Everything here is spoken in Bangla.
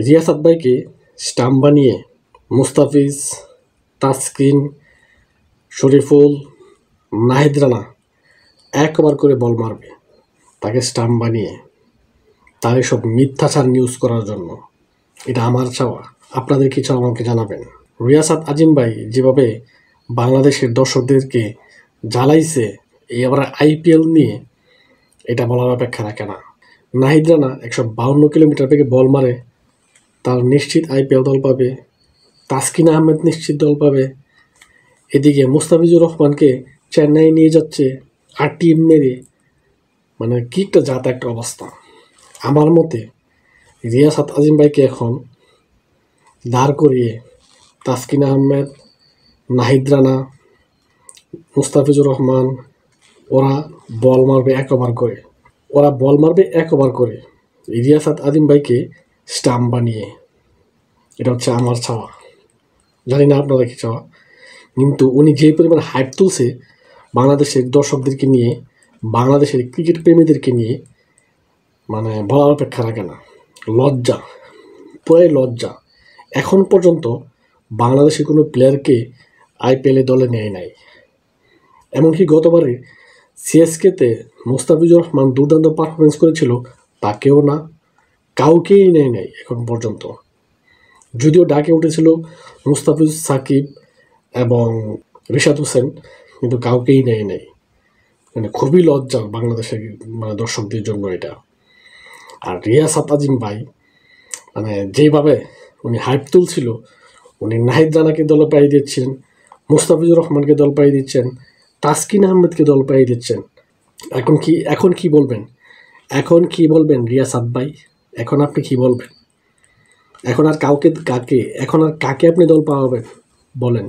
রিয়াসাত ভাইকে স্টাম্প বানিয়ে মুস্তাফিজ, তাসকিন, শরীফুল, নাহিদ রানা একবার করে বল মারবে তাকে স্টাম্প বানিয়ে, তার এসব মিথ্যাচার নিউজ করার জন্য। এটা আমার চাওয়া, আপনাদের কি চাওয়া আমাকে জানাবেন। রিয়াসাত আজিম ভাই যেভাবে বাংলাদেশের দর্শকদেরকে জ্বালাইছে এবার আইপিএল নিয়ে, এটা বলার অপেক্ষা রাখে না। নাহিদ রানা 152 কিলোমিটার বেগে বল মারে, তার নিশ্চিত আইপিএল দল পাবে। তাসকিন আহমেদ নিশ্চিত দল পাবে। এদিকে মুস্তাফিজুর রহমানকে চেন্নাই নিয়ে যাচ্ছে টিম মেরে, মানে কি একটা জাত একটা অবস্থা। আমার মতে রিয়াসাত আজিম ভাইকে এখন দাঁড় করিয়ে তাসকিন আহমেদ, নাহিদ রানা, মুস্তাফিজুর রহমান ওরা বল মারবে এক ওভার করে রিয়াসাত আজিম ভাইকে স্টাম্প বানিয়ে। এটা হচ্ছে আমার চাওয়া, জানি না আপনারা কি চাওয়া। কিন্তু উনি যে পরিমাণ হাইপ তুলছে বাংলাদেশের দর্শকদেরকে নিয়ে, বাংলাদেশের ক্রিকেট প্রেমীদেরকে নিয়ে, মানে বলার অপেক্ষা রাখে না। লজ্জা, পুরাই লজ্জা। এখন পর্যন্ত বাংলাদেশের কোনো প্লেয়ারকে আইপিএলে দলে নেয় নাই। এমনকি গতবারে সিএসকেতে মুস্তাফিজুর রহমান দুর্দান্ত পারফরমেন্স করেছিল, তাকেও না, কাউকেই নেয় নাই এখন পর্যন্ত। যদিও ডাকে উঠেছিল মুস্তাফিজ, সাকিব এবং রিশাদ হোসেন, কিন্তু কাউকেই নেয় নাই। মানে খুবই লজ্জা বাংলাদেশের মানে দর্শকদের জন্য এটা। আর রিয়াসাত আজিম ভাই মানে যেভাবে উনি হাইপ তুলছিল, উনি নাহিদ রানাকে দল পাইয়ে দিচ্ছেন, মুস্তাফিজুর রহমানকে দল পাইয়ে দিচ্ছেন, তাসকিন আহমেদকে দল পাইয়ে দিচ্ছেন। এখন কি বলবেন রিয়াসাত ভাই? এখন আপনি কি বলবেন? এখন আর কাকে আপনি দল পাওয়াবেন বলেন?